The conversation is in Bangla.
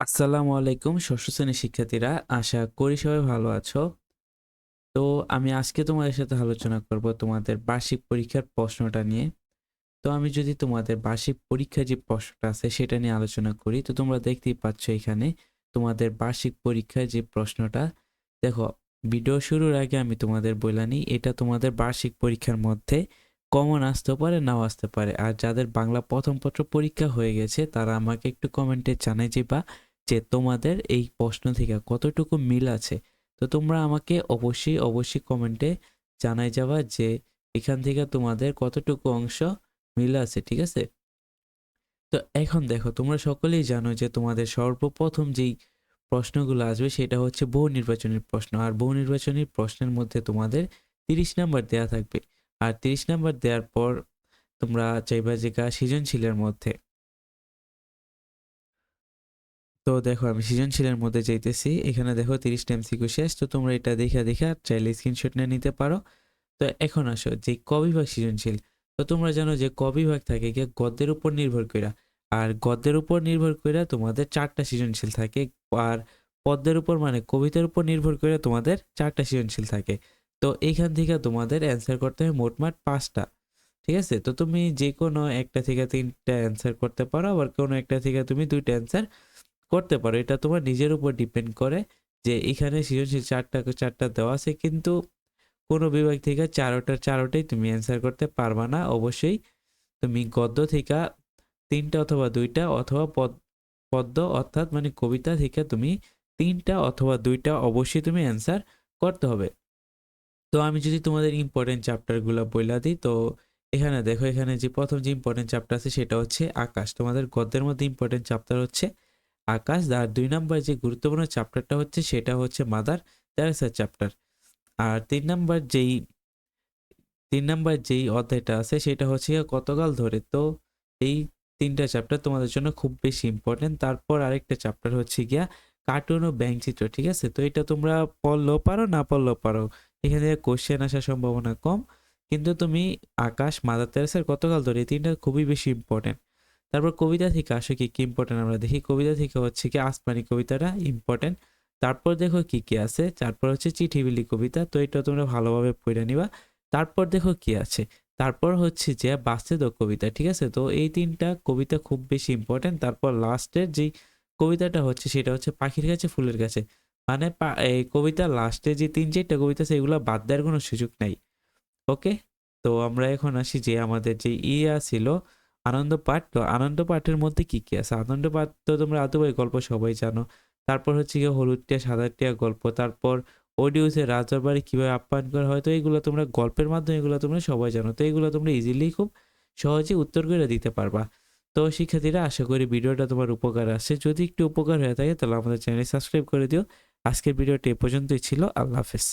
আসসালামু আলাইকুম ষষ্ঠ শ্রেণীর শিক্ষার্থীরা, আশা করি সবাই ভালো আছো। তো আমি আজকে তোমাদের সাথে আলোচনা করব তোমাদের বার্ষিক পরীক্ষার প্রশ্নটা নিয়ে। তো আমি যদি তোমাদের বার্ষিক পরীক্ষার যে প্রশ্নটা আছে সেটা নিয়ে আলোচনা করি, তো তোমরা দেখতেই পাচ্ছ এখানে তোমাদের বার্ষিক পরীক্ষার যে প্রশ্নটা। দেখো, ভিডিও শুরুর আগে আমি তোমাদের বলে নিই, এটা তোমাদের বার্ষিক পরীক্ষার মধ্যে কমন আসতে পারে, নাও আসতে পারে। আর যাদের বাংলা প্রথম পত্র পরীক্ষা হয়ে গেছে তারা আমাকে একটু কমেন্টে জানাই যে তোমাদের এই প্রশ্ন থেকে কতটুকু মিল আছে। তো তোমরা আমাকে অবশ্যই কমেন্টে জানাই যাবা যে এখান থেকে তোমাদের কতটুকু অংশ মিল আছে, ঠিক আছে? তো এখন দেখো, তোমরা সকলেই জানো যে তোমাদের সর্বপ্রথম যেই প্রশ্নগুলো আসবে সেটা হচ্ছে বহু নির্বাচনী প্রশ্ন। আর বহু নির্বাচনী প্রশ্নের মধ্যে তোমাদের 30 নাম্বার দেয়া থাকবে। আর 30 নাম্বার দেওয়ার পর তোমরা চাইবা যে সৃজনশীলের মধ্যে। তো দেখো, আমি সৃজনশীলের মধ্যে যাইতেছি। এখানে দেখো 30টা এমসিকিউ শেষ। তো তোমরা এটা দেখা চাইলে স্ক্রিনশট নিয়ে নিতে পারো। তো এখন আসো যে ক বিভাগ সৃজনশীল। তো তোমরা জানো যে ক বিভাগ থাকে গিয়ে গদ্যের উপর নির্ভর কইরা। আর গদ্যের উপর নির্ভর কইরা তোমাদের 4টা সৃজনশীল থাকে। আর পদ্যের উপর মানে কবিতার উপর নির্ভর করে তোমাদের 4টা সৃজনশীল থাকে। তো এইখান থেকে তোমাদের অ্যান্সার করতে হয় মোটমাট 5টা। ঠিক আছে? তো তুমি যেকোনো একটা থেকে 3টা অ্যান্সার করতে পারো, আবার কোনো একটা থেকে তুমি 2টা অ্যান্সার করতে পারো। এটা তোমার নিজের উপর ডিপেন্ড করে যে এখানে সৃজনশীল 4টা দেওয়া আছে, কিন্তু কোনো বিভাগ থেকে চারোটাই তুমি অ্যান্সার করতে পারবা না। অবশ্যই তুমি গদ্য থেকে 3টা অথবা 2টা, অথবা পদ্য অর্থাৎ মানে কবিতা থেকে তুমি 3টা অথবা 2টা অবশ্যই তুমি অ্যান্সার করতে হবে। তো আমি যদি তোমাদের ইম্পর্টেন্ট চ্যাপ্টারগুলো বইলা দিই, তো এখানে দেখো, এখানে যে প্রথম যে ইম্পর্টেন্ট চ্যাপ্টার আছে সেটা হচ্ছে আকাশ। তোমাদের গদ্যের মধ্যে ইম্পর্টেন্ট চ্যাপ্টার হচ্ছে আকাশ। আর 2 নাম্বার যে গুরুত্বপূর্ণ চ্যাপ্টারটা হচ্ছে সেটা হচ্ছে মাদার তেরেসা চ্যাপ্টার। আর 3 নাম্বার যেই অধ্যায়টা আছে সেটা হচ্ছে কতকাল ধরে। তো এই 3টা চ্যাপ্টার তোমাদের জন্য খুব বেশি ইম্পর্টেন্ট। তারপর আরেকটা চ্যাপ্টার হচ্ছে গিয়া কার্টুন ও ব্যঙ্গচিত্র। ঠিক আছে? তো এটা তোমরা পড়লেও পারো, না পড়লেও পারো, এখানে কোশ্চেন আসার সম্ভাবনা কম। কিন্তু তুমি আকাশ, মাদার তেরেসার কতকাল ধরে, এই 3টা খুবই বেশি ইম্পর্টেন্ট। তারপর কবিতা থেকে আসো কি কি ইম্পর্টেন্ট আমরা দেখি। কবিতা থেকে হচ্ছে কি আসমানি কবিতাটা ইম্পর্টেন্ট। তারপর দেখো কি কি আছে। তারপর হচ্ছে চিঠিবিলি কবিতা। তো এটা তোমরা ভালোভাবে পড়ে নিবা। তারপর দেখো কি আছে। তারপর হচ্ছে যে বাস্তব কবিতা। ঠিক আছে? তো এই 3টা কবিতা খুব বেশি ইম্পর্টেন্ট। তারপর লাস্টের যেই কবিতাটা হচ্ছে সেটা হচ্ছে পাখির কাছে ফুলের কাছে। মানে এই কবিতার লাস্টে যে 3-4টা কবিতা আছে এগুলো বাদ দেওয়ার কোনো সুযোগ নাই। ওকে? তো আমরা এখন আসি যে আমাদের যে ছিল আনন্দ পাঠ। তো আনন্দ পাঠের মধ্যে কি কি আছে? আনন্দ পাঠ তো তোমরা আদুবাই গল্প সবাই জানো। তারপর হচ্ছে গিয়ে হলুদ টিয়া সাদা টিয়া গল্প। তারপর ওডিউসের রাজার বাড়ি কিভাবে আপ্যায়ন করা হয়। তো এইগুলো তোমরা গল্পের মাধ্যমে, এগুলো তোমরা সবাই জানো। তো এগুলো তোমরা ইজিলি খুব সহজে উত্তর করে দিতে পারবা। তো শিক্ষার্থীরা, আশা করি ভিডিওটা তোমার উপকার আসছে। যদি একটু উপকার হয়ে থাকে তাহলে আমাদের চ্যানেল সাবস্ক্রাইব করে দিও। আজকের ভিডিওটি এ পর্যন্তই ছিল। আল্লাহ হাফেজ।